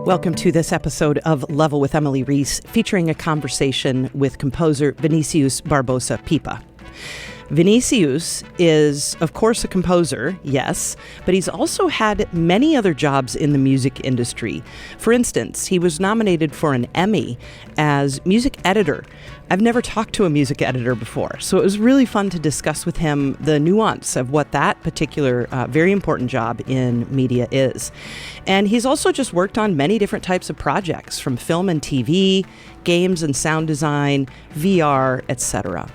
Welcome to this episode of Level with Emily Reese, featuring a conversation with composer Vinicius Barbosa Pippa. Vinicius is, of course, a composer, yes, but he's also had many other jobs in the music industry. For instance, he was nominated for an Emmy as music editor. I've never talked to a music editor before, so it was really fun to discuss with him the nuance of what that particular very important job in media is. And he's also just worked on many different types of projects, from film and TV, games and sound design, VR, etc.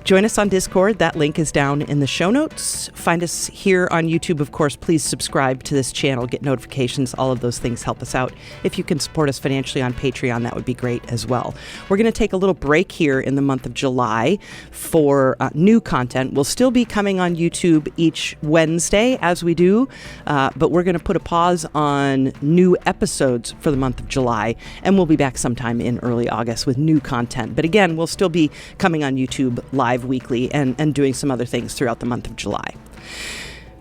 Join us on Discord. That link is down in the show notes. Find us here on YouTube, of course. Please subscribe to this channel, get notifications. All of those things help us out. If you can support us financially on Patreon, that would be great as well. We're going to take a little break here in the month of July for new content. We'll still be coming on YouTube each Wednesday as we do, but we're going to put a pause on new episodes for the month of July, and we'll be back sometime in early August with new content. But again, we'll still be coming on YouTube live weekly and doing some other things throughout the month of July.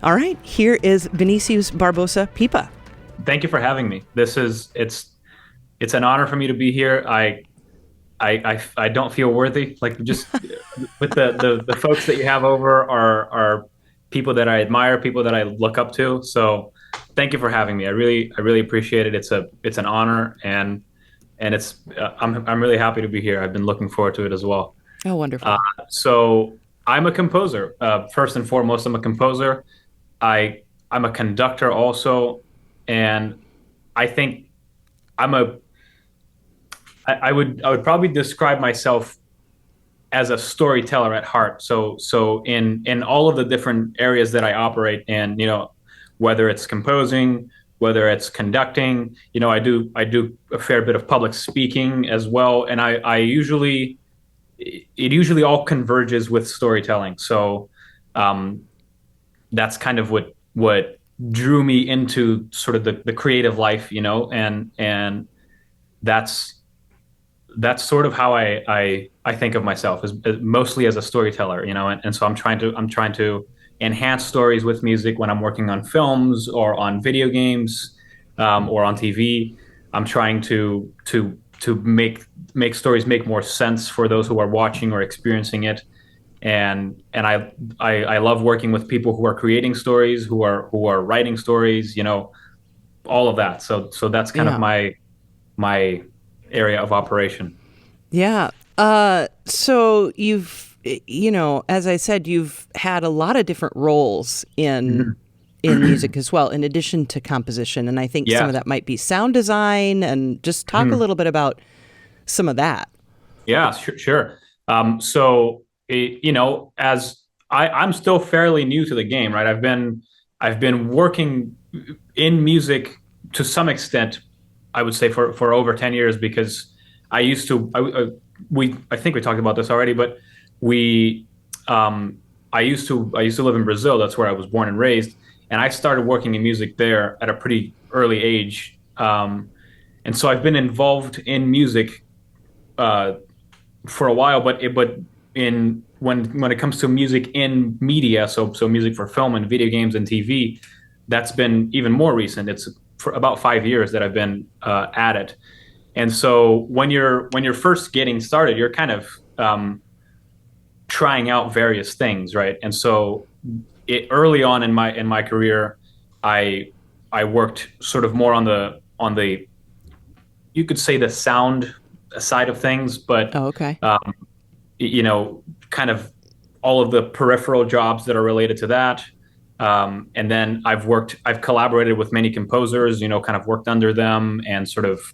All right, here is Vinicius Barbosa Pippa. Thank you for having me. It's an honor for me to be here. I don't feel worthy. Like, just with the folks that you have over are people that I admire, people that I look up to. So thank you for having me. I really appreciate it. It's an honor, and it's I'm really happy to be here. I've been looking forward to it as well. Oh, wonderful. So I'm a composer. First and foremost, I'm a composer. I'm a conductor also. And I think I would probably describe myself as a storyteller at heart. So in all of the different areas that I operate in, whether it's composing, whether it's conducting, I do a fair bit of public speaking as well. And it usually all converges with storytelling. So that's kind of what drew me into sort of the creative life, and that's sort of how I think of myself, as mostly as a storyteller, and so I'm trying to enhance stories with music when I'm working on films or on video games or on TV. I'm trying to make stories make more sense for those who are watching or experiencing it, and I love working with people who are creating stories, who are writing stories, all of that. So that's kind of my area of operation. Yeah. So you've, as I said, you've had a lot of different roles in music as well, in addition to composition, and I think some of that might be sound design. And just talk a little bit about some of that. Yeah, sure. So, as I'm still fairly new to the game, right? I've been working in music to some extent, I would say for over 10 years, because I used to, I think we talked about this already, but I used to live in Brazil. That's where I was born and raised. And I started working in music there at a pretty early age. And so I've been involved in music for a while, but when it comes to music in media, so music for film and video games and TV, that's been even more recent. It's for about 5 years that I've been at it. And so when you're first getting started, you're kind of trying out various things, right? And so early on in my career, I worked sort of more on the you could say the sound side of things, but kind of all of the peripheral jobs that are related to that. And then I've collaborated with many composers, kind of worked under them and sort of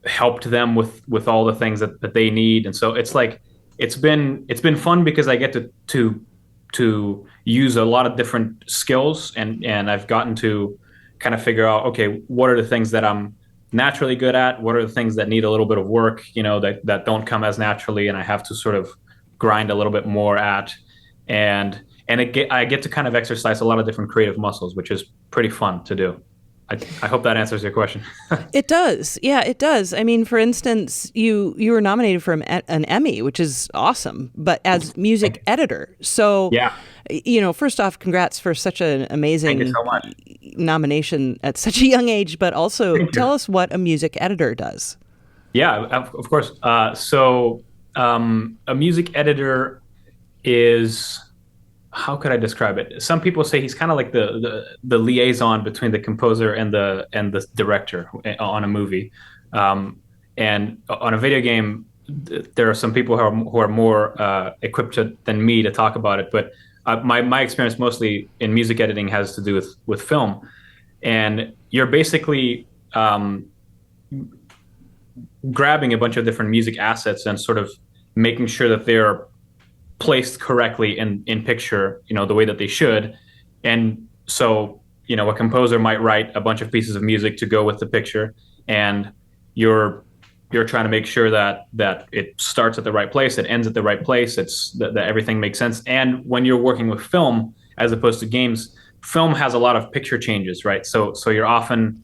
helped them with all the things that they need. And so it's like it's been fun because I get to use a lot of different skills, and I've gotten to kind of figure out, okay, what are the things that I'm naturally good at? What are the things that need a little bit of work, that don't come as naturally, and I have to sort of grind a little bit more at, and I get to kind of exercise a lot of different creative muscles, which is pretty fun to do. I hope that answers your question. It does. Yeah, it does. I mean, for instance, you were nominated for an Emmy, which is awesome, but as music editor. So, First off, congrats for such an Thank you amazing so much. nomination at such a young age, but also Thank tell you. us what a music editor does. Yeah, of course. A music editor is, how could I describe it? Some people say he's kind of like the liaison between the composer and the director on a movie. Um, and on a video game, there are some people who are more equipped than me to talk about it. But my experience mostly in music editing has to do with film, and you're basically grabbing a bunch of different music assets and sort of making sure that they're placed correctly in picture, the way that they should. And so, a composer might write a bunch of pieces of music to go with the picture, and you're trying to make sure that it starts at the right place, it ends at the right place, that everything makes sense. And when you're working with film as opposed to games, film has a lot of picture changes, right? So you're often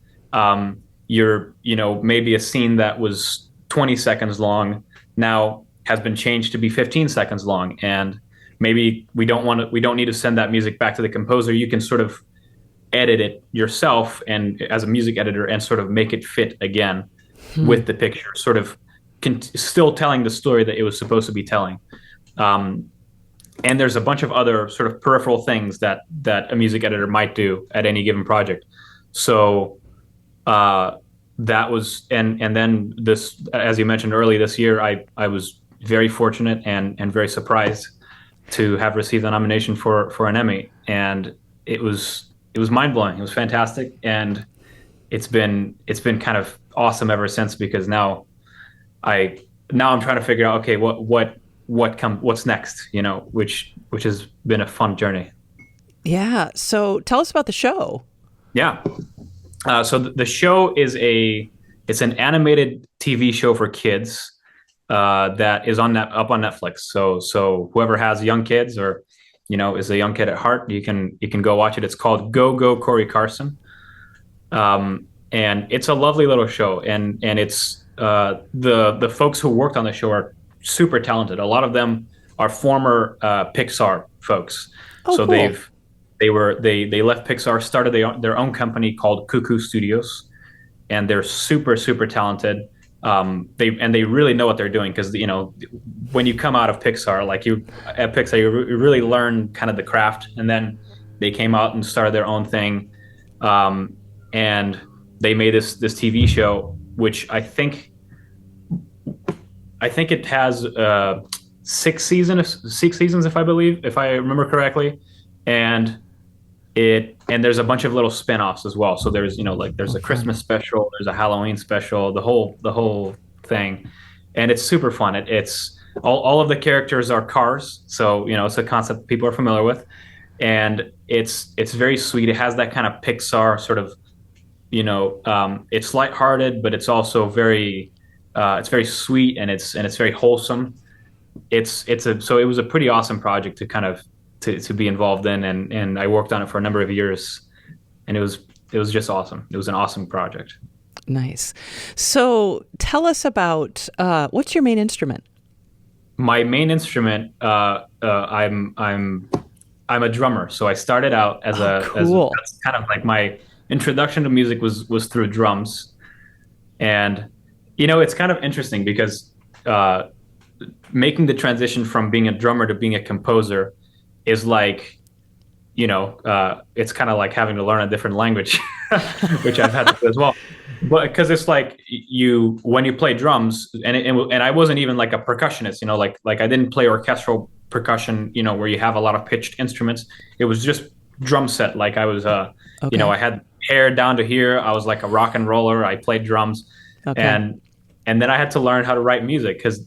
maybe a scene that was 20 seconds long now has been changed to be 15 seconds long, and maybe we don't need to send that music back to the composer. You can sort of edit it yourself and as a music editor and sort of make it fit again with the picture, sort of still telling the story that it was supposed to be telling. And there's a bunch of other sort of peripheral things that a music editor might do at any given project. So that was, and then this, as you mentioned early this year, I was very fortunate and very surprised to have received a nomination for an Emmy, and it was mind blowing. It was fantastic, and it's been kind of awesome ever since, because now I'm trying to figure out, okay, what's next, which has been a fun journey. Yeah. So tell us about the show. Yeah. So the show it's an animated TV show for kids that is up on Netflix. So whoever has young kids or is a young kid at heart, you can go watch it. It's called Go Corey Carson, and it's a lovely little show. And it's the folks who worked on the show are super talented. A lot of them are former Pixar folks. Oh, So cool. they left Pixar, started their own company called Cuckoo Studios, and they're super super talented. They really know what they're doing, because when you come out of Pixar, like at Pixar, you really learn kind of the craft, and then they came out and started their own thing, and they made this TV show, which I think it has 6 seasons, if I remember correctly, and there's a bunch of little spin-offs as well. So there's there's a Christmas special, there's a Halloween special, the whole thing, and it's super fun. It's all of the characters are cars, so it's a concept people are familiar with, and it's very sweet. It has that kind of Pixar sort of, it's lighthearted, but it's also it's very sweet, and it's very wholesome. So it was a pretty awesome project to kind of to be involved in, and I worked on it for a number of years, and it was just awesome. It was an awesome project. Nice. So tell us about what's your main instrument? My main instrument, I'm a drummer. So I started out Cool. that's kind of like my introduction to music was through drums, and it's kind of interesting because making the transition from being a drummer to being a composer is like, it's kind of like having to learn a different language, which I've had to do as well. But because it's like when you play drums, and I wasn't even like a percussionist, like I didn't play orchestral percussion, where you have a lot of pitched instruments. It was just drum set. Like I was, Okay. I had hair down to here. I was like a rock and roller. I played drums, Okay. and then I had to learn how to write music, because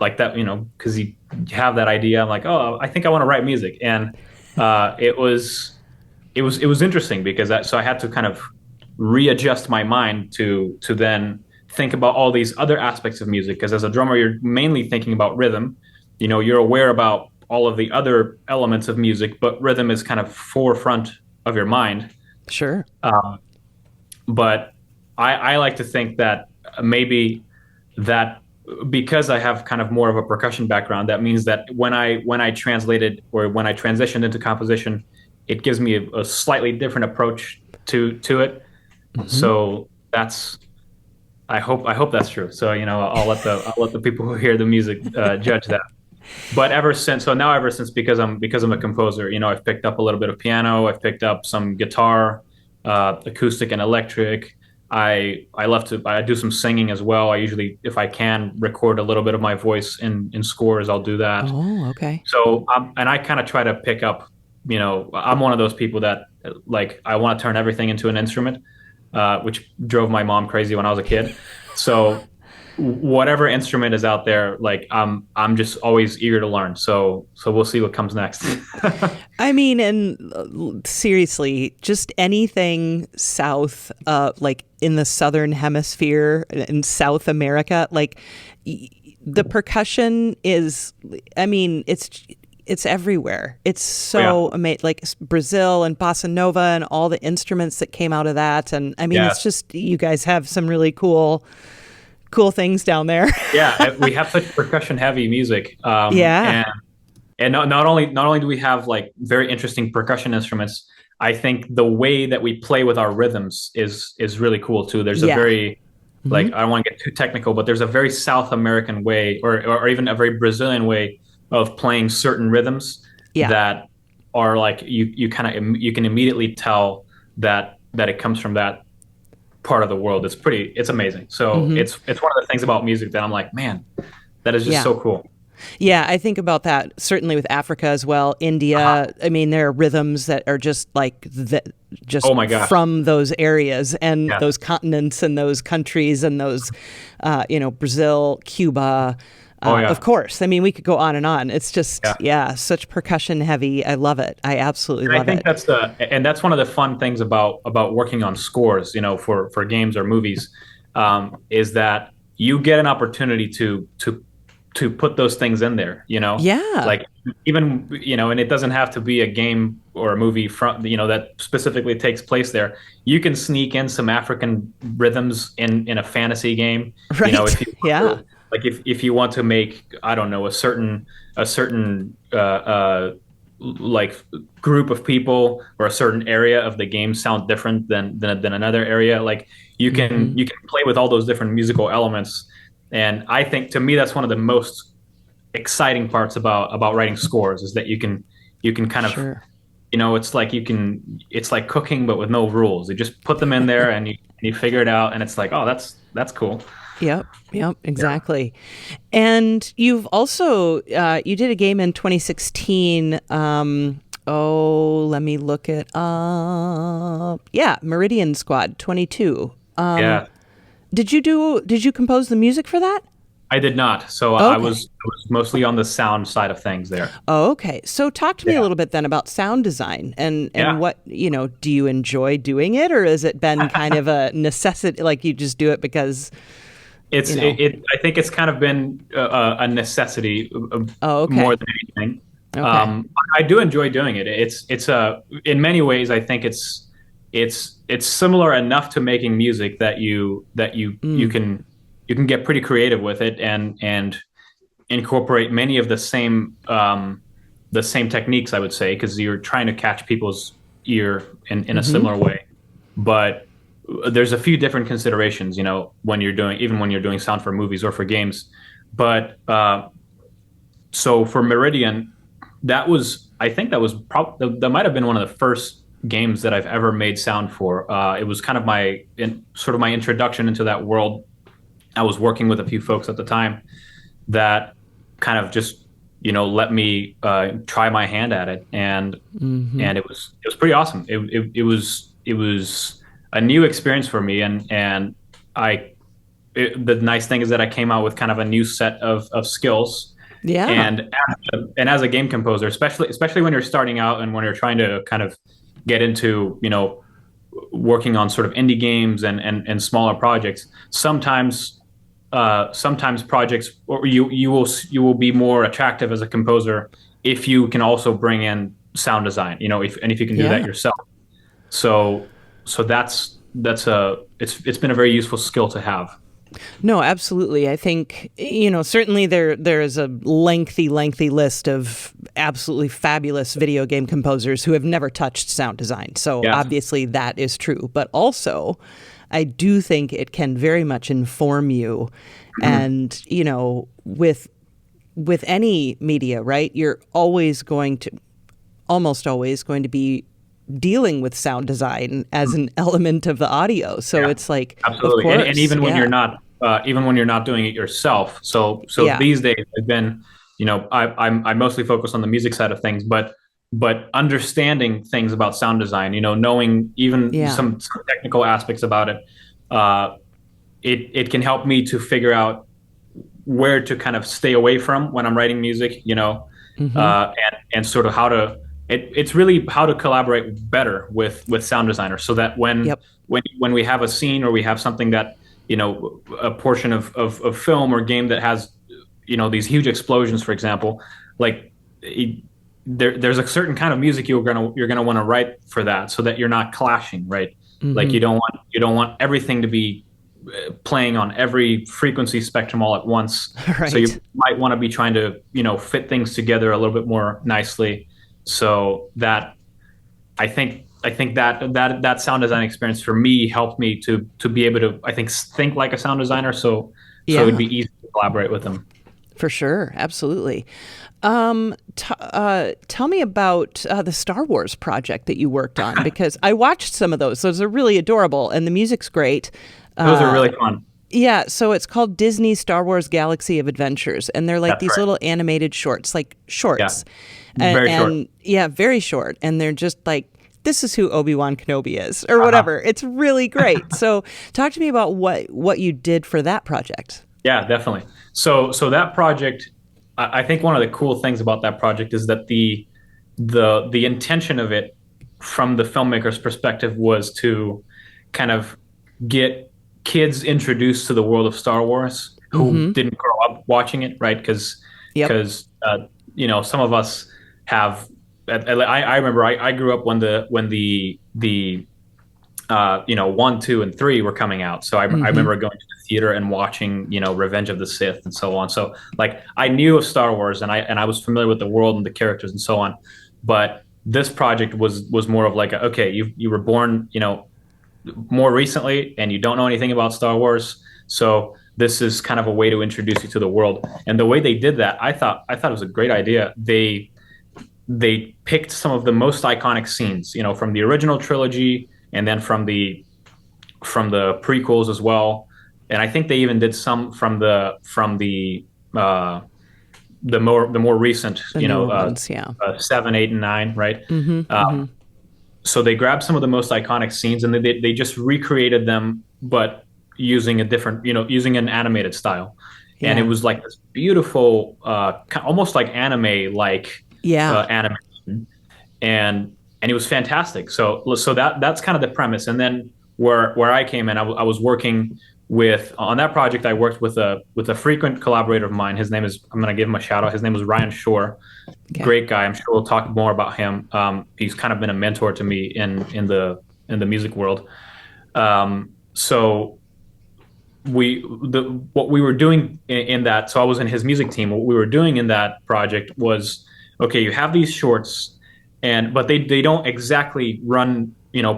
like that, because you have that idea. I'm like, oh, I think I want to write music, and it was interesting, because so I had to kind of readjust my mind to then think about all these other aspects of music, because as a drummer, you're mainly thinking about rhythm. You're aware about all of the other elements of music, but rhythm is kind of forefront of your mind. Sure. But I like to think that maybe that because I have kind of more of a percussion background, that means that when I translated or when I transitioned into composition, it gives me a slightly different approach to it. Hmm. So that's I hope that's true. So I'll let the people who hear the music judge that. But ever since because I'm a composer, I've picked up a little bit of piano, I've picked up some guitar, acoustic and electric. I do some singing as well. I usually, if I can, record a little bit of my voice in scores. I'll do that. Oh, okay. So and I kind of try to pick up. I'm one of those people that like I want to turn everything into an instrument, which drove my mom crazy when I was a kid. So whatever instrument is out there, like I'm just always eager to learn. So we'll see what comes next. I mean, and seriously, just anything south, like in the southern hemisphere in South America, like the percussion is, I mean, it's everywhere. It's so amazing, like Brazil and bossa nova and all the instruments that came out of that. And I mean, Yeah. it's just, you guys have some really cool things down there. Yeah, we have such percussion heavy music. Yeah. And not only do we have like very interesting percussion instruments, I think the way that we play with our rhythms is really cool too. There's a Yeah. very Hmm. like I don't want to get too technical, but there's a very South American way or even a very Brazilian way of playing certain rhythms Yeah. that are like you can immediately tell that it comes from that part of the world. It's amazing. So Hmm. it's one of the things about music that I'm like, man, that is just Yeah. so cool. Yeah, I think about that certainly with Africa as well. Uh-huh. India, I mean, there are rhythms that are just like Oh just my gosh. from those areas and Yeah. those continents and those countries and those, Brazil, Cuba. Oh Of yeah. course, I mean, we could go on and on. It's just, Yeah. yeah, such percussion heavy. I love it. I absolutely And I love think it. that's one of the fun things about working on scores, for games or movies, is that you get an opportunity to put those things in there, Yeah, like even and it doesn't have to be a game or a movie that specifically takes place there. You can sneak in some African rhythms in a fantasy game, right. if you Yeah. want to, like if you want to make, I don't know, a certain like group of people or a certain area of the game sound different than another area. Like you can Hmm. you can play with all those different musical elements, and I think to me that's one of the most exciting parts about writing scores is that you can kind of, Sure. it's like cooking but with no rules. You just put them in there and you figure it out, and it's like, oh, that's cool. Yep. Yep. Yeah. Exactly. And you've also you did a game in 2016. Let me look it up. Yeah, Meridian Squad 22. Yeah. Did you compose the music for that? I did not. So Okay. I was mostly on the sound side of things there. Oh, okay. So talk to me a Yeah. little bit then about sound design and Yeah. what, do you enjoy doing it, or has it been kind of a necessity, like you just do it because, It's you know? I think it's kind of been a necessity Oh, more okay. than anything. Okay. I do enjoy doing it. It's in many ways I think it's similar enough to making music Mm. you can get pretty creative with it and incorporate many of the same techniques, I would say, because you're trying to catch people's ear in a Mm-hmm. similar way. But there's a few different considerations, when you're doing sound for movies or for games. But so for Meridian, I think that might have been one of the first games that I've ever made sound for. It was kind of sort of my introduction into that world. I was working with a few folks at the time that kind of just let me try my hand at it, Mm-hmm. and it was pretty awesome. It was a new experience for me, and the nice thing is that I came out with kind of a new set of skills, Yeah. and as a game composer, especially when you're starting out and when you're trying to kind of get into working on sort of indie games and smaller projects, sometimes projects, or you will be more attractive as a composer if you can also bring in sound design, if you can do that Yeah. yourself. So so it's been a very useful skill to have. No, absolutely. I think, certainly there is a lengthy list of absolutely fabulous video game composers who have never touched sound design. So obviously that is true. But also, I do think it can very much inform you. And, with any media, right, you're almost always going to be dealing with sound design as an element of the audio. So it's like, absolutely. Of course, and even when you're not, doing it yourself. So these days I've been, I mostly focus on the music side of things, but understanding things about sound design, knowing even some technical aspects about it, it can help me to figure out where to kind of stay away from when I'm writing music, and sort of how to. It's really how to collaborate better with sound designers, so that when we have a scene or we have something that a portion of film or game that has these huge explosions, for example, like there's a certain kind of music you're gonna want to write for that, so that you're not clashing, right? Like you don't want everything to be playing on every frequency spectrum all at once. Right. So you might want to be trying to fit things together a little bit more nicely. So that I think that sound design experience for me helped me to be able to, I think like a sound designer. So it would be easy to collaborate with them. For sure, absolutely. Tell me about the Star Wars project that you worked on, because I watched some of those. Those are really adorable, and the music's great. Those are really fun. Yeah, so it's called Disney Star Wars Galaxy of Adventures, and they're like these little animated shorts, like shorts. Yeah. Very short. Yeah, very short. And they're just like, this is who Obi-Wan Kenobi is, or whatever. It's really great. So talk to me about what you did for that project. Yeah, definitely. So that project, I think one of the cool things about that project is that the intention of it from the filmmaker's perspective was to kind of get kids introduced to the world of Star Wars who didn't grow up watching it, right? Because some of us have. I remember I grew up when the 1, 2, and 3 were coming out. So I remember going to the theater and watching Revenge of the Sith and so on. So like I knew of Star Wars and I was familiar with the world and the characters and so on. But this project was more of like you were born more recently and you don't know anything about Star Wars. So this is kind of a way to introduce you to the world. And the way they did that, I thought it was a great idea. They picked some of the most iconic scenes, from the original trilogy and then from the prequels as well. And I think they even did some from the more recent, ones, 7, 8, and 9, right? So they grabbed some of the most iconic scenes and they just recreated them, but using a different, using an animated style. Yeah. And it was like this beautiful, almost like anime-like animation, and it was fantastic. So that's kind of the premise. And then where I came in, I was working on that project. I worked with a frequent collaborator of mine. His name is, I'm going to give him a shout out. His name is Ryan Shore. Okay. Great guy. I'm sure we'll talk more about him. He's kind of been a mentor to me in the music world. So what we were doing in that, so I was in his music team. What we were doing in that project was, okay, you have these shorts, but they don't exactly run,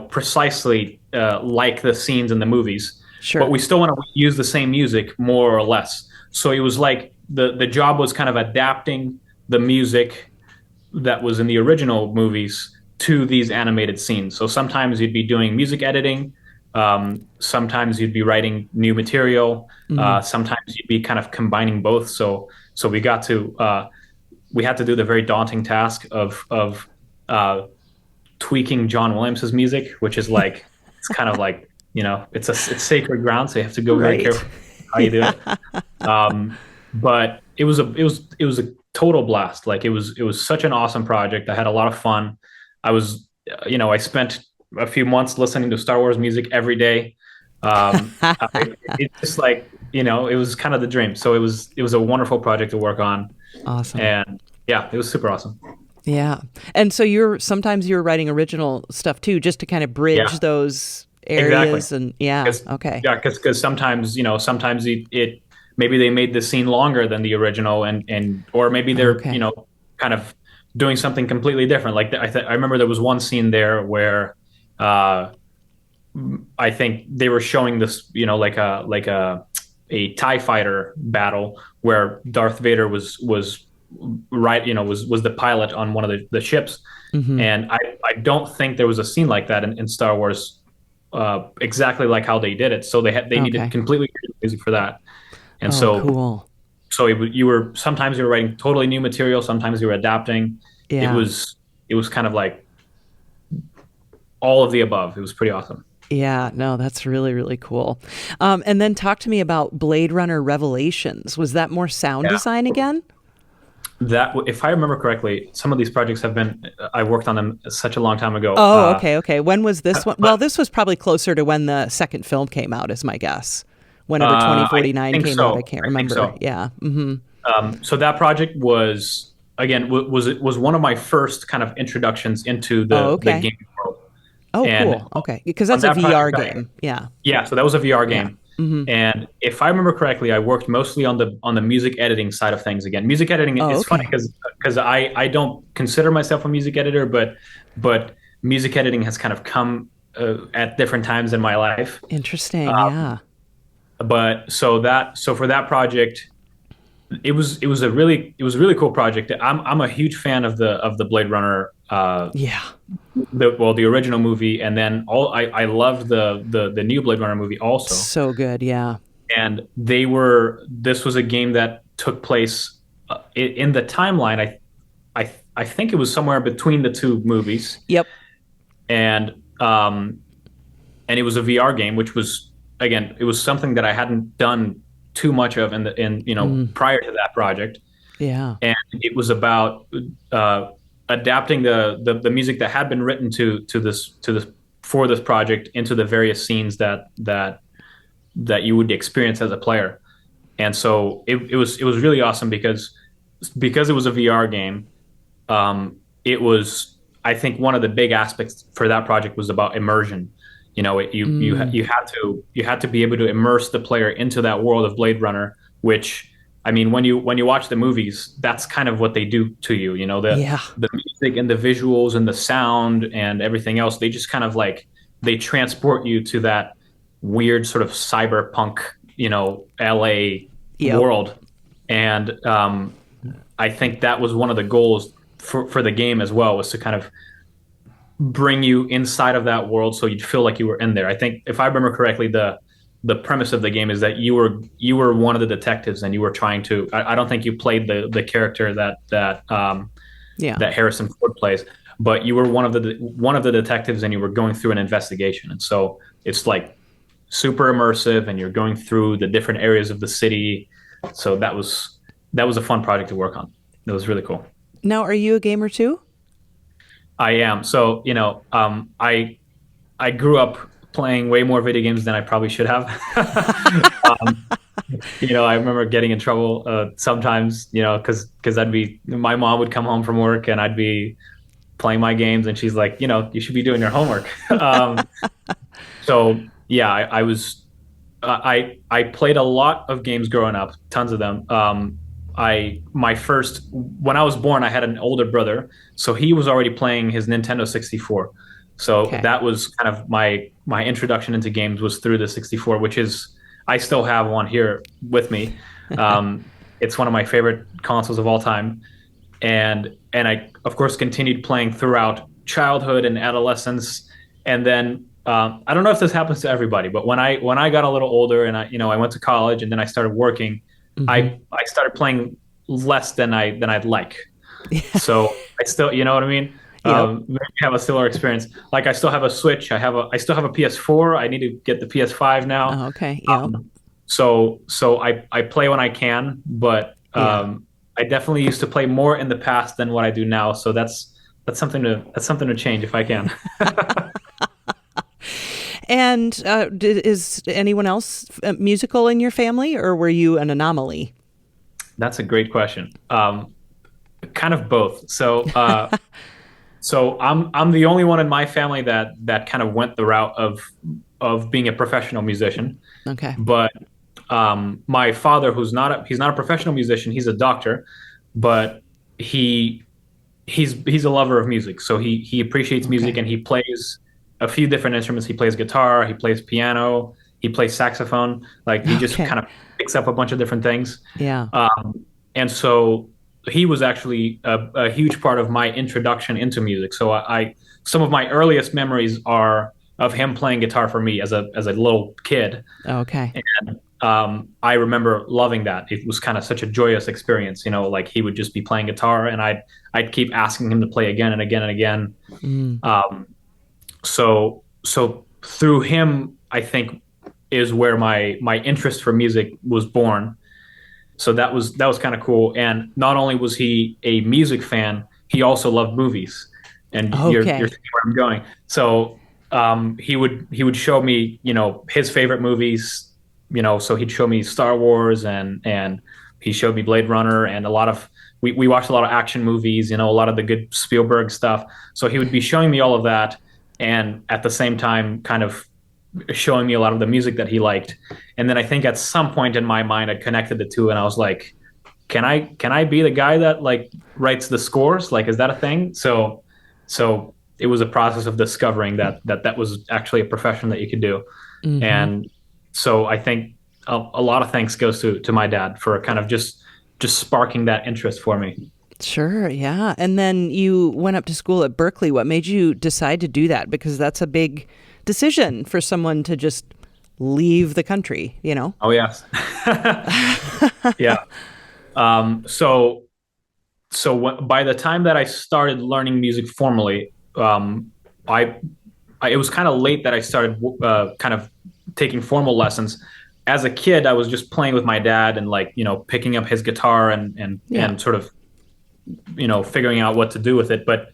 precisely like the scenes in the movies. Sure. But we still want to use the same music more or less. So it was like the job was kind of adapting the music that was in the original movies to these animated scenes. So sometimes you'd be doing music editing. Sometimes you'd be writing new material. Sometimes you'd be kind of combining both. So we got to we had to do the very daunting task of tweaking John Williams's music, which is like it's kind of like it's sacred ground, so you have to go very careful how you do it. But it was a total blast. Like it was such an awesome project. I had a lot of fun. I spent a few months listening to Star Wars music every day. It's just like, it was kind of the dream. So it was a wonderful project to work on. Awesome. And yeah, it was super awesome. Yeah. And so sometimes you're writing original stuff too, just to kind of bridge those areas and okay. Yeah, because sometimes it maybe they made the scene longer than the original, and or maybe they're kind of doing something completely different. Like I remember there was one scene there where I think they were showing this, a TIE fighter battle where Darth Vader was the pilot on one of the ships. And I don't think there was a scene like that in Star Wars, exactly like how they did it. So they needed completely new music for that. And cool. So sometimes you were writing totally new material, sometimes you were adapting. It was kind of like all of the above. It was pretty awesome. Yeah, no, that's really, really cool. And then talk to me about Blade Runner Revelations. Was that more sound design again? That, if I remember correctly, some of these projects I worked on them such a long time ago. Oh, okay. When was this one? Well, this was probably closer to when the second film came out, is my guess. Whenever 2049 came out, I can't remember. So. Yeah. So that project was, again, was one of my first kind of introductions into the game world. Oh, cool. Okay. Because that's a VR game. Yeah. Yeah. So that was a VR game. And if I remember correctly, I worked mostly on the music editing side of things. Again, music editing is funny because I don't consider myself a music editor, but music editing has kind of come at different times in my life. Interesting. Yeah. But so for that project, it was a really cool project. I'm a huge fan of the Blade Runner. The original movie, and then I loved the new Blade Runner movie also. So good, yeah. And this was a game that took place in the timeline. I think it was somewhere between the two movies. Yep. And it was a VR game, which was, again, it was something that I hadn't done too much of prior to that project. Yeah. And it was about adapting the music that had been written for this project into the various scenes that you would experience as a player. And so it was really awesome because it was a VR game. It was, I think, one of the big aspects for that project was about immersion. You had to be able to immerse the player into that world of Blade Runner, which, I mean, when you watch the movies, that's kind of what they do to you. The music and the visuals and the sound and everything else, they just kind of they transport you to that weird sort of cyberpunk, LA world. And I think that was one of the goals for the game as well, was to kind of bring you inside of that world so you'd feel like you were in there. I think, if I remember correctly, the premise of the game is that you were one of the detectives, and you were trying to. I don't think you played the character that Harrison Ford plays, but you were one of the detectives, and you were going through an investigation. And so it's like super immersive, and you're going through the different areas of the city. So that was a fun project to work on. It was really cool. Now, are you a gamer too? I am. So I grew up playing way more video games than I probably should have. I remember getting in trouble sometimes, because my mom would come home from work and I'd be playing my games, and she's like, you should be doing your homework. So yeah, I played a lot of games growing up, tons of them. When I was born, I had an older brother, so he was already playing his Nintendo 64. So that was kind of my introduction into games, was through the 64, which is, I still have one here with me. It's one of my favorite consoles of all time. And I, of course, continued playing throughout childhood and adolescence. And then I don't know if this happens to everybody, but when I got a little older and I went to college and then I started working, I started playing less than I'd like. So I still, you know what I mean? Maybe have a similar experience. Like, I still have a Switch. I still have a PS4. I need to get the PS5 now. Oh, okay. Yeah. So I play when I can, but I definitely used to play more in the past than what I do now. So that's something to change if I can. And is anyone else musical in your family, or were you an anomaly? That's a great question. Kind of both. So I'm the only one in my family that kind of went the route of of being a professional musician. Okay. But my father, he's not a professional musician, he's a doctor, but he he's a lover of music. So he appreciates music, Okay. and he plays a few different instruments. He plays guitar, he plays piano, he plays saxophone. Like he just Okay. kind of picks up a bunch of different things. Yeah. And so he was actually a huge part of my introduction into music. So some of my earliest memories are of him playing guitar for me as a little kid. Okay. And I remember loving that. It was kind of such a joyous experience, like he would just be playing guitar, and I'd keep asking him to play again and again and again. Mm. So through him, I think is where my interest for music was born. So that was kind of cool. And not only was he a music fan, he also loved movies. And you're Okay. seeing where I'm going. So he would show me, his favorite movies. So he'd show me Star Wars, and he showed me Blade Runner, and we watched a lot of action movies, a lot of the good Spielberg stuff. So he would be showing me all of that, and at the same time, kind of showing me a lot of the music that he liked. And then I think at some point in my mind, I connected the two, and I was like, can I be the guy that like writes the scores? Like, is that a thing? So it was a process of discovering that was actually a profession that you could do. Hmm. And so I think a lot of thanks goes to my dad for kind of just sparking that interest for me. Sure. Yeah. And then you went up to school at Berkeley. What made you decide to do that? Because that's a big decision for someone to just leave the country, you know? Oh yes. Yeah. So by the time that I started learning music formally, I, it was kind of late that I started kind of taking formal lessons. As a kid, I was just playing with my dad and like picking up his guitar Yeah. and sort of figuring out what to do with it. But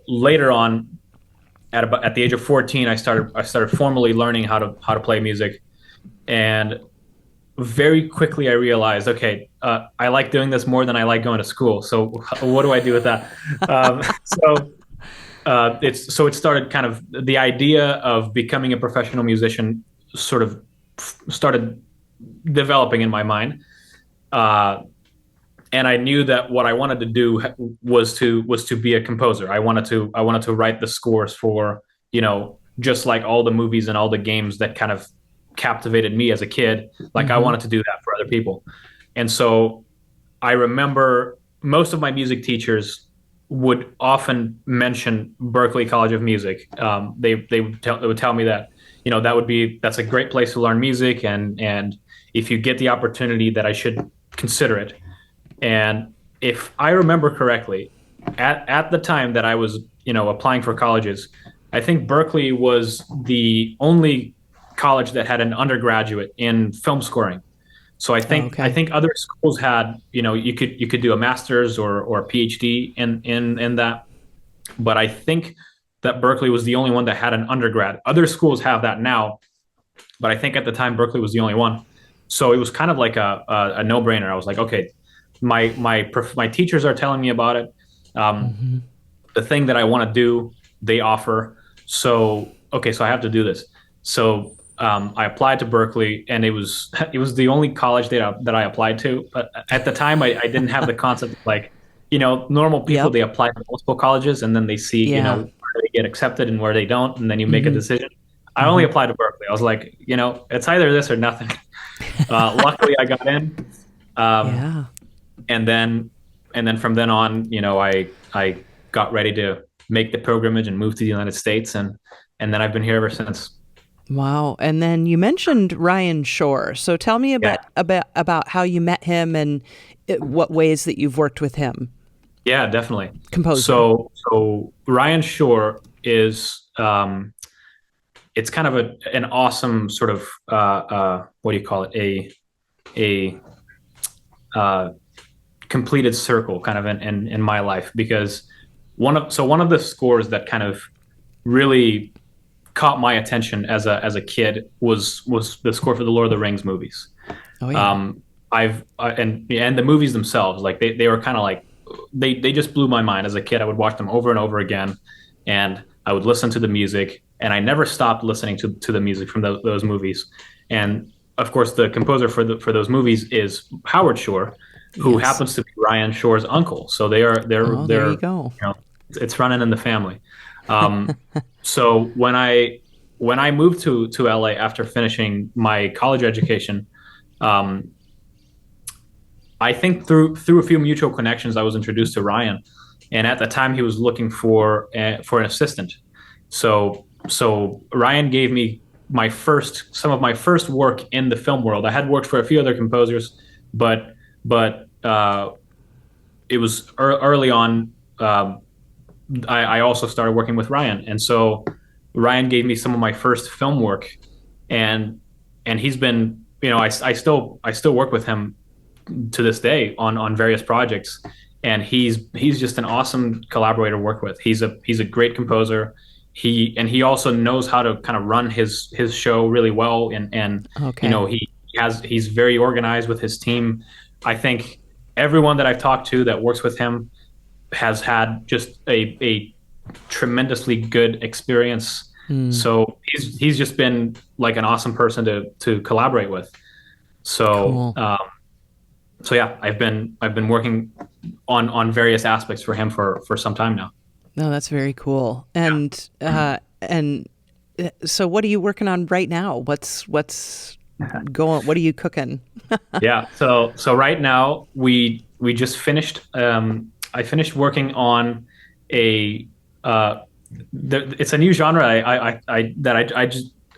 later on, at the age of 14, I started formally learning how to play music, and very quickly I realized, okay, I like doing this more than I like going to school. So what do I do with that? It started kind of the idea of becoming a professional musician sort of started developing in my mind. Uh, and I knew that what I wanted to do was to be a composer. I wanted to write the scores for, just like all the movies and all the games that kind of captivated me as a kid. Like I Hmm. wanted to do that for other people. And so I remember most of my music teachers would often mention Berklee College of Music. They would tell me that that's a great place to learn music, and if you get the opportunity, that I should consider it. And if I remember correctly, at the time that I was applying for colleges, I think Berkeley was the only college that had an undergraduate in film scoring. So I Oh, think I okay. think other schools had, you could do a master's or a PhD in that, but I think that Berkeley was the only one that had an undergrad. Other schools have that now, but I think at the time Berkeley was the only one. So it was kind of like a no brainer. I was like, okay, my teachers are telling me about it. Um, Hmm. the thing that I want to do, they offer. So okay, so I have to do this. So I applied to Berkeley, and it was the only college that I applied to. But at the time, I didn't have the concept of like, normal people, Yep. they apply to multiple colleges, and then they see Yeah. where they get accepted and where they don't, and then you make a Hmm. decision. I only Hmm. applied to Berkeley. I was like, it's either this or nothing. Luckily, I got in. Um, Yeah. and then from then on, I got ready to make the pilgrimage and move to the United States, and then I've been here ever since. Wow. And then you mentioned Ryan Shore. So tell me Yeah, about how you met him and what ways that you've worked with him, yeah, definitely. composing. So Ryan Shore is it's kind of an awesome sort of what do you call it, a uh, completed circle kind of in my life, because one of the scores that kind of really caught my attention as a kid was the score for the Lord of the Rings movies. Oh yeah. Um, and the movies themselves, like they were kind of like they just blew my mind as a kid. I would watch them over and over again, and I would listen to the music, and I never stopped listening to the music from those movies. And of course, the composer for those movies is Howard Shore, who happens to be Ryan Shore's uncle. So they're there you go. It's running in the family. So when I moved to LA after finishing my college education, I think through a few mutual connections, I was introduced to Ryan, and at the time he was looking for an assistant. So Ryan gave me some of my first work in the film world. I had worked for a few other composers, but it was early on. I also started working with Ryan, and so Ryan gave me some of my first film work, and he's been, I still work with him to this day on various projects, and he's just an awesome collaborator to work with. He's a great composer. He also knows how to kind of run his show really well, and okay. He's very organized with his team. I think everyone that I've talked to that works with him has had just a tremendously good experience. So he's just been like an awesome person to collaborate with. So cool. So yeah, I've been working on various aspects for him for some time now. No, that's very cool. And so what are you working on right now? What's going? What are you cooking? Yeah. So right now we just finished. I finished working on it's a new genre.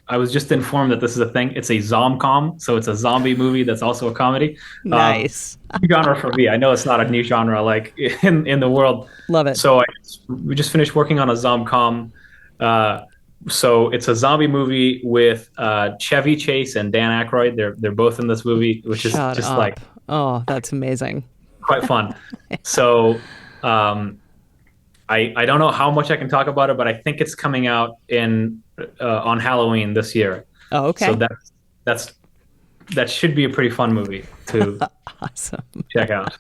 I was just informed that this is a thing. It's a zomcom, so it's a zombie movie that's also a comedy. Nice. New genre for me. I know it's not a new genre like in the world. Love it. So we just finished working on a zomcom. So it's a zombie movie with Chevy Chase and Dan Aykroyd. They're both in this movie, which is just up. Like, oh, that's amazing. Quite fun. So I don't know how much I can talk about it, but I think it's coming out on Halloween this year. Oh, okay. So that should be a pretty fun movie to awesome. Check out.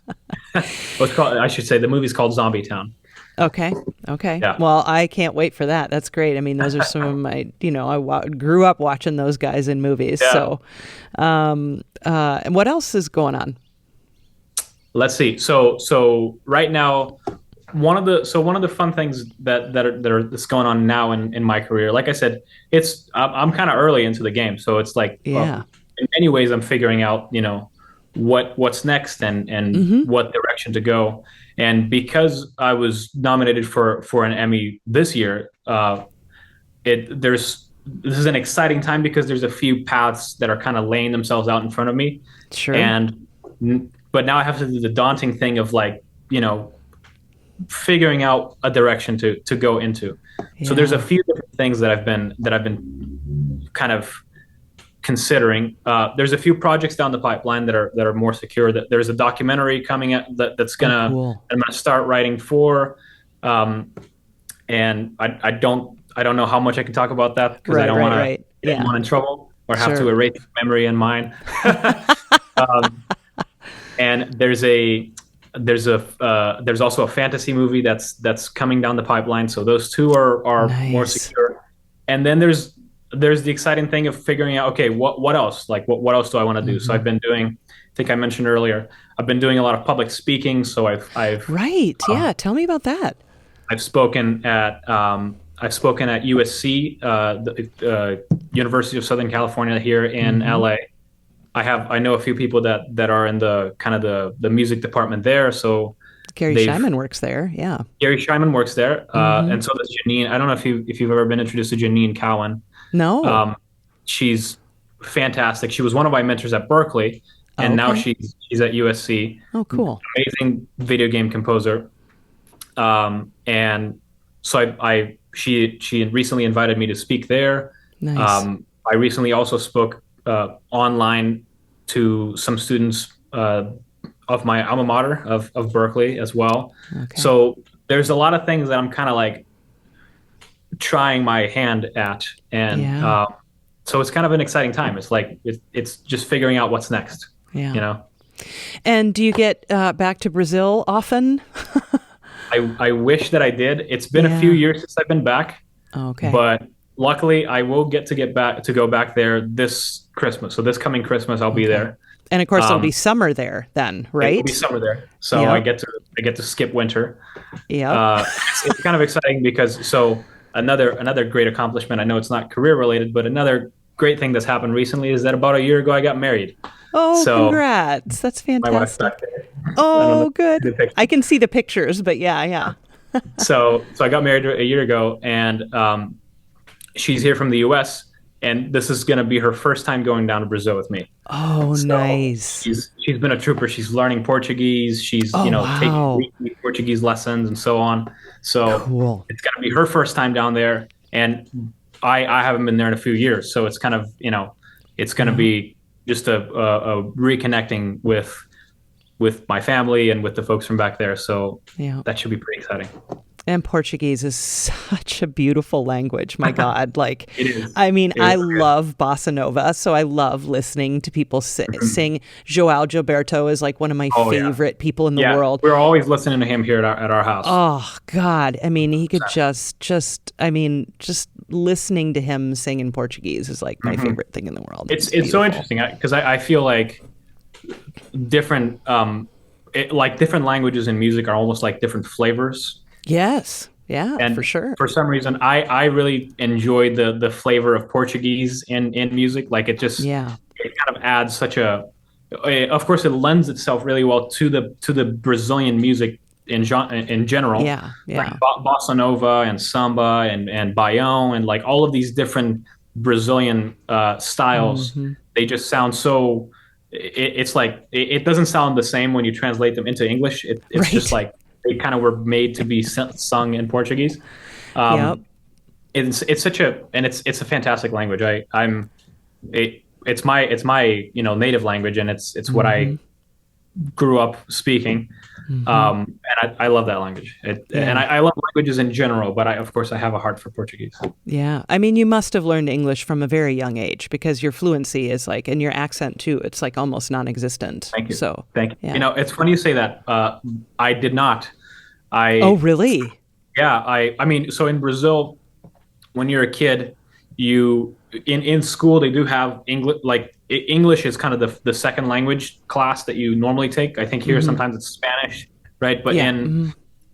I should say the movie's called Zombie Town. Okay. Yeah. Well, I can't wait for that. That's great. I mean, those are some of my, I grew up watching those guys in movies. Yeah. So, and what else is going on? Let's see. So right now, one of the fun things that's going on now in my career, like I said, I'm kind of early into the game, so it's like, in many ways I'm figuring out, what's next and what direction to go. And because I was nominated for an Emmy this year, this is an exciting time because there's a few paths that are kind of laying themselves out in front of me. Sure. But now I have to do the daunting thing of figuring out a direction to go into. Yeah. So there's a few different things that I've been kind of considering. There's a few projects down the pipeline that are more secure. That there's a documentary coming out that's gonna I'm gonna start writing for, and I don't know how much I can talk about that because I don't want to get anyone in trouble or have to erase memory in mine. And there's also a fantasy movie that's coming down the pipeline. So those two are nice. More secure. And then there's the exciting thing of figuring out, okay, what else? Like what else do I want to do? So I've been doing, I think I mentioned earlier, I've been doing a lot of public speaking. So I've tell me about that. I've spoken at USC, the University of Southern California here in LA. I know a few people that are in the kind of the music department there. So Gary Scheinman works there. Yeah. Gary Scheinman works there. And so does Janine. I don't know if you've ever been introduced to Janine Cowan. No. She's fantastic. She was one of my mentors at Berkeley, and now she's at USC. Oh, cool. Amazing video game composer. And so she recently invited me to speak there. Nice. I recently also spoke online to some students of my alma mater of Berkeley as well. Okay. So there's a lot of things that I'm kind of like trying my hand at, and so it's kind of an exciting time. It's like it's just figuring out what's next. Yeah. And do you get back to Brazil often? I wish that I did. It's been a few years since I've been back. Okay. But luckily, I will get to go back there this Christmas. So this coming Christmas, I'll be there. And of course, it'll be summer there then, right? It'll be summer there, so Yep. I get to skip winter. Yeah. It's kind of exciting because another great accomplishment. I know it's not career related, but another great thing that's happened recently is that about a year ago I got married. Oh, So congrats! That's my wife's fantastic. back there. Oh, The good. picture. I can see the pictures, but yeah. So I got married a year ago, and she's here from the U.S. And this is going to be her first time going down to Brazil with me. Oh, So nice. she's been a trooper. She's learning Portuguese. She's Oh, taking wow. weekly Portuguese lessons and so on. So Cool. it's going to be her first time down there, and I haven't been there in a few years. So it's kind of it's going to be just a reconnecting with my family and with the folks from back there. So Yeah. that should be pretty exciting. And Portuguese is such a beautiful language. My God. Like, It is. I mean, It is. I love bossa nova, so I love listening to people sing. João Gilberto is like one of my Oh, yeah. favorite people in the Yeah, world. we're always listening to him here at our house. Oh God. I mean, he could just listening to him sing in Portuguese is like my favorite thing in the world. It's so beautiful. interesting because I feel like different different languages in music are almost like different flavors. Yes. Yeah, And for sure. for some reason, I really enjoy the flavor of Portuguese in music. Like it Yeah. kind of adds such of course, it lends itself really well to the Brazilian music in general. Yeah. Like bossa nova and samba and baião and like all of these different Brazilian styles. They just sound so. It's like it doesn't sound the same when you translate them into English. It's Right. just like they kind of were made to be sung in Portuguese. Yep. It's such it's a fantastic language. It's my native language, and it's what I grew up speaking. And I love that language. And I love languages in general, but of course I have a heart for Portuguese. Yeah. I mean, you must have learned English from a very young age because your fluency is like, and your accent too, it's like almost non-existent. Thank you. So, Thank you. yeah. It's funny you say that. I did not. Oh, really? Yeah. I mean, so in Brazil, when you're a kid, in school they do have English. Like English is kind of the second language class that you normally take. I think here sometimes it's Spanish, right? But Yeah.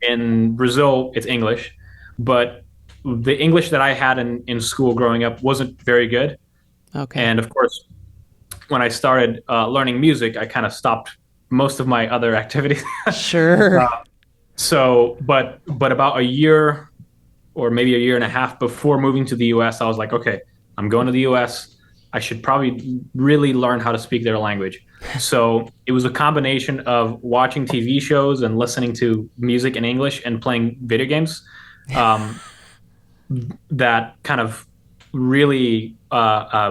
in Brazil it's English. But the English that I had in school growing up wasn't very good. Okay. And of course, when I started learning music, I kind of stopped most of my other activities. Sure. But about a year or maybe a year and a half before moving to the U.S., I was like, okay, I'm going to the U.S. I should probably really learn how to speak their language. So it was a combination of watching TV shows and listening to music in English and playing video games that kind of really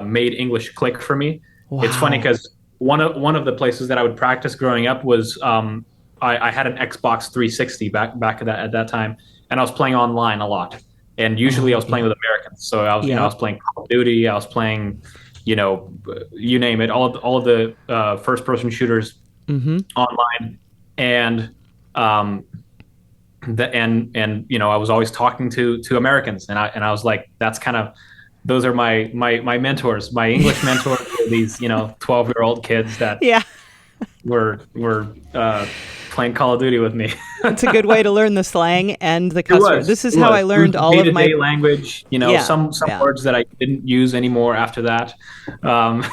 made English click for me. Wow. It's funny because one of the places that I would practice growing up was I had an Xbox 360 back at that time, and I was playing online a lot. And usually I was playing with Americans. So I was playing Call of Duty. I was playing, you name it, all of the first person shooters online. And I was always talking to Americans, and I was like, those are my mentors. My English mentors were these 12-year-old kids that were playing Call of Duty with me. It's a good way to learn the slang and the cuss words. This is how I learned all of my day-to-day language. Some words that I didn't use anymore after that. One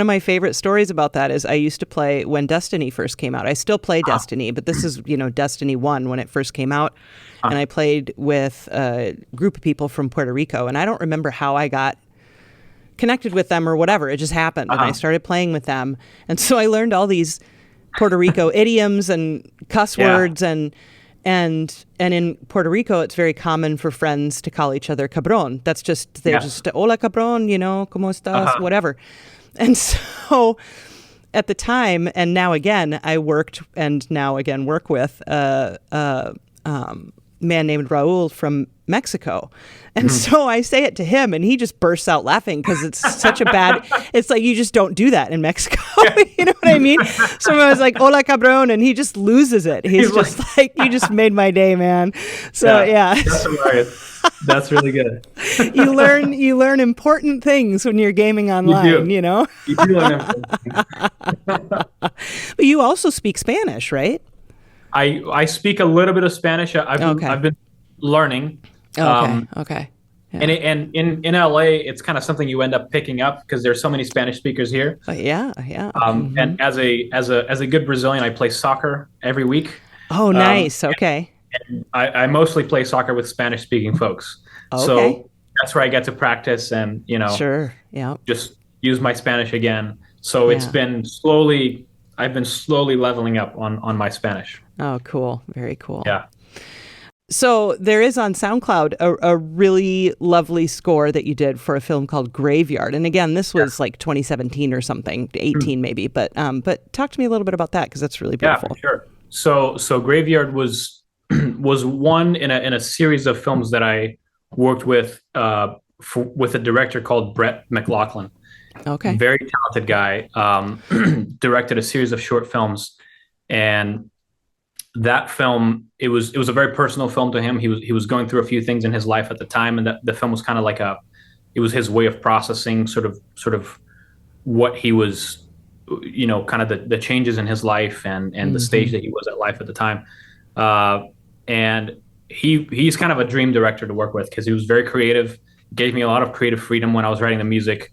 of my favorite stories about that is I used to play when Destiny first came out. I still play Destiny, but this is Destiny 1 when it first came out. And I played with a group of people from Puerto Rico, and I don't remember how I got connected with them or whatever. It just happened, and I started playing with them. And so I learned all these Puerto Rico idioms and cuss words, and in Puerto Rico, it's very common for friends to call each other cabron. That's just just hola cabron, como estás, whatever. And so at the time, and now again, I worked and now again work with man named Raul from Mexico. And so I say it to him and he just bursts out laughing because it's such a bad, it's like, you just don't do that in Mexico. You know what I mean? So I was like, hola cabron, and he just loses it. He's just like, you just made my day, man. So yeah. That's hilarious. That's really good. You learn important things when you're gaming online, you know? You do learn everything. But you also speak Spanish, right? I speak a little bit of Spanish. I've been learning. Okay. Yeah. And in LA, it's kind of something you end up picking up because there's so many Spanish speakers here. Yeah. And as a good Brazilian, I play soccer every week. Oh, nice. Okay. And I mostly play soccer with Spanish speaking folks. Okay. So that's where I get to practice and, Sure. Yeah. just use my Spanish again. So I've been slowly leveling up on my Spanish. Oh, cool. Very cool. Yeah. So there is on SoundCloud a really lovely score that you did for a film called Graveyard. And again, this was like 2017 or something, 18 maybe. But talk to me a little bit about that because that's really beautiful. Yeah, for sure. So Graveyard was one in a series of films that I worked with with a director called Brett McLaughlin. Okay. Very talented guy. Directed a series of short films, and that film, it was a very personal film to him. He was going through a few things in his life at the time, and the film was kind of like it was his way of processing sort of what he was, kind of the changes in his life and the stage that he was at life at the time. And he's kind of a dream director to work with because he was very creative, gave me a lot of creative freedom when I was writing the music.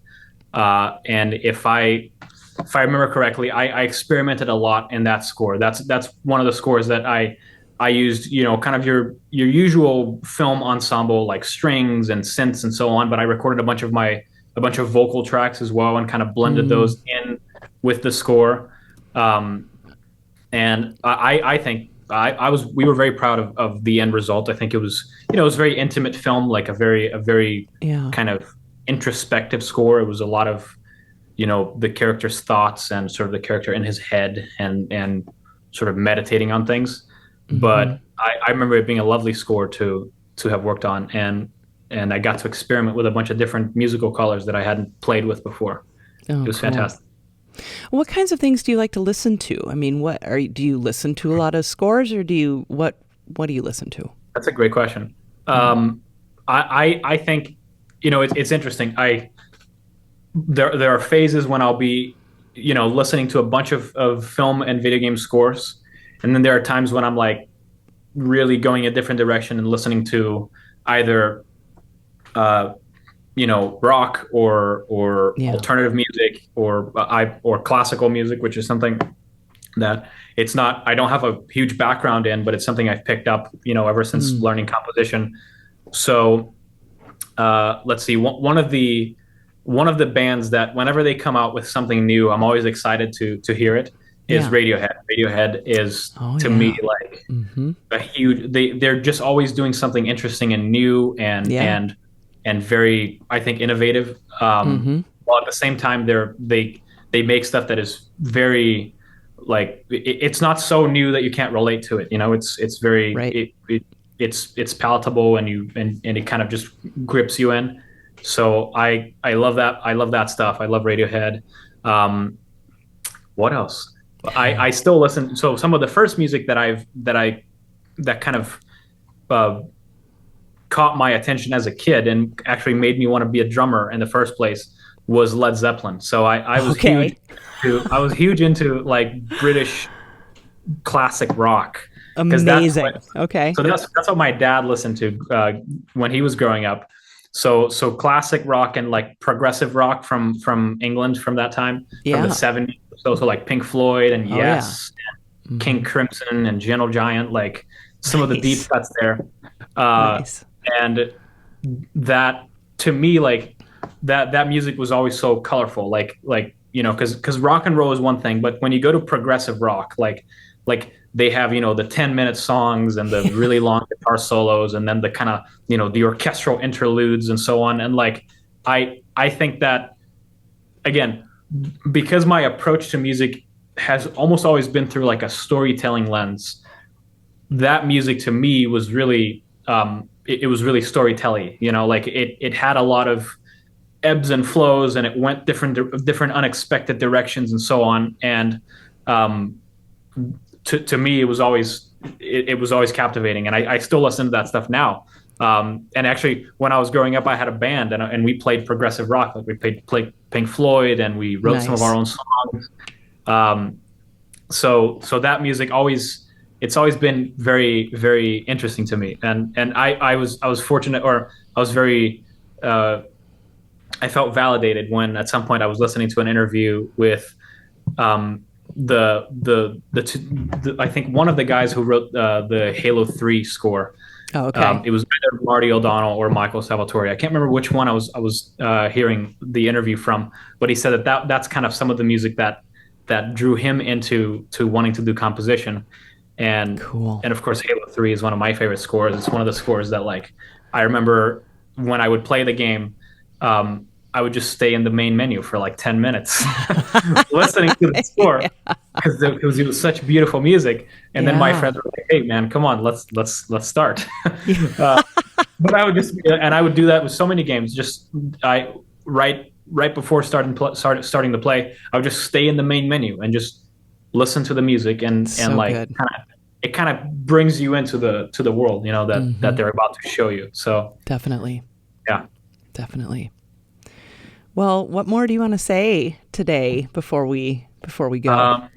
And if I remember correctly, I experimented a lot in that score. That's one of the scores that I used, kind of your usual film ensemble, like strings and synths and so on. But I recorded a bunch of vocal tracks as well and kind of blended those in with the score. And I think we were very proud of the end result. I think it was, it was a very intimate film, like a very kind of introspective score. It was a lot of, the character's thoughts and sort of the character in his head and sort of meditating on things. But I remember it being a lovely score to have worked on, and I got to experiment with a bunch of different musical colors that I hadn't played with before. It was fantastic. What kinds of things do you like to listen to? I mean, do you listen to a lot of scores, or what do you listen to? That's a great question. I think, it's interesting. There are phases when I'll be, listening to a bunch of film and video game scores. And then there are times when I'm like really going a different direction and listening to either, rock or alternative music or classical music, which is something that I don't have a huge background in, but it's something I've picked up, ever since learning composition. So let's see, one of the bands that whenever they come out with something new, I'm always excited to hear it, is Radiohead. Radiohead is to me like a huge. They're just always doing something interesting and new and very, I think, innovative. While at the same time they make stuff that is very like it's not so new that you can't relate to it. It's very it's palatable and it kind of just grips you in. So I love that. I love that stuff. I love Radiohead. What else? I still listen. So some of the first music that kind of caught my attention as a kid and actually made me want to be a drummer in the first place was Led Zeppelin. So I was huge into like British classic rock. Amazing. So that's what my dad listened to when he was growing up. So classic rock and like progressive rock from England from that time, from the 70s. So like Pink Floyd and Yes, and King Crimson and Gentle Giant, like some of the deep cuts there. Nice. And that to me, like that music was always so colorful, like because rock and roll is one thing, but when you go to progressive rock, like they have, the 10-minute songs and the really long guitar solos and then the kind of, the orchestral interludes and so on. And like, I think that, again, because my approach to music has almost always been through like a storytelling lens, that music to me was really, it was really storytelling, like it had a lot of ebbs and flows and it went different unexpected directions and so on. And, to me, it was always captivating, and I still listen to that stuff now. And actually, when I was growing up, I had a band, and we played progressive rock. Like we played Pink Floyd, and we wrote some of our own songs. So that music it's always been very, very interesting to me. And I was fortunate, or I was very I felt validated when at some point I was listening to an interview with I think one of the guys who wrote the Halo 3 score. Oh, okay. It was either Marty O'Donnell or Michael Salvatore. I can't remember which one I was hearing the interview from, but he said that's kind of some of the music that drew him into wanting to do composition. And cool. And of course, Halo 3 is one of my favorite scores. It's one of the scores that, like, I remember when I would play the game, I would just stay in the main menu for like 10 minutes listening to the score because it was such beautiful music. And then my friends were like, "Hey, man, come on, let's start." But I would I would do that with so many games. Right before starting to play, I would just stay in the main menu and just listen to the music and like it kind of brings you into the world, that they're about to show you. So definitely. Yeah. Definitely. Well, what more do you want to say today before we go?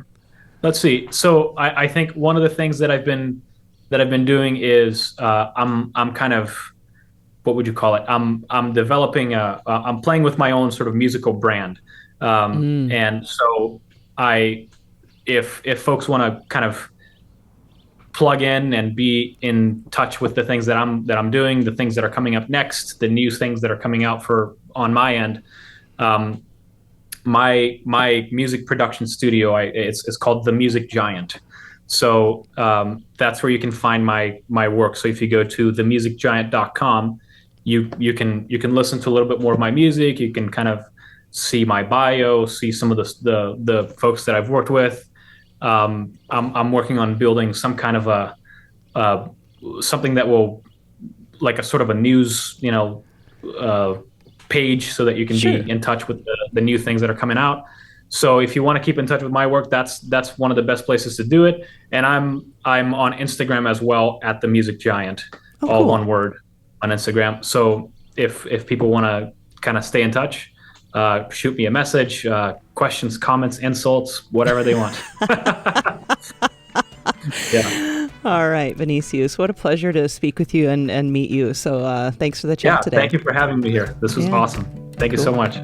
Let's see. So I think one of the things that I've been doing is I'm kind of, what would you call it? I'm developing I'm playing with my own sort of musical brand, and so if folks want to kind of plug in and be in touch with the things that I'm doing, the things that are coming up next, the new things that are coming out on my end. My music production studio, it's called The Music Giant. So that's where you can find my work. So if you go to themusicgiant.com, you can listen to a little bit more of my music. You can kind of see my bio, see some of the folks that I've worked with. I'm working on building some kind of something that will, like a sort of a news, page, so that you can be in touch with the new things that are coming out. So if you want to keep in touch with my work, that's one of the best places to do it. And I'm on Instagram as well, at The Music Giant, all cool. One word on Instagram. So if people want to kind of stay in touch, shoot me a message, questions, comments, insults, whatever they want. Yeah. All right, Vinicius, what a pleasure to speak with you and meet you. So thanks for the chat today. Thank you for having me here. This was awesome. Thank you so much.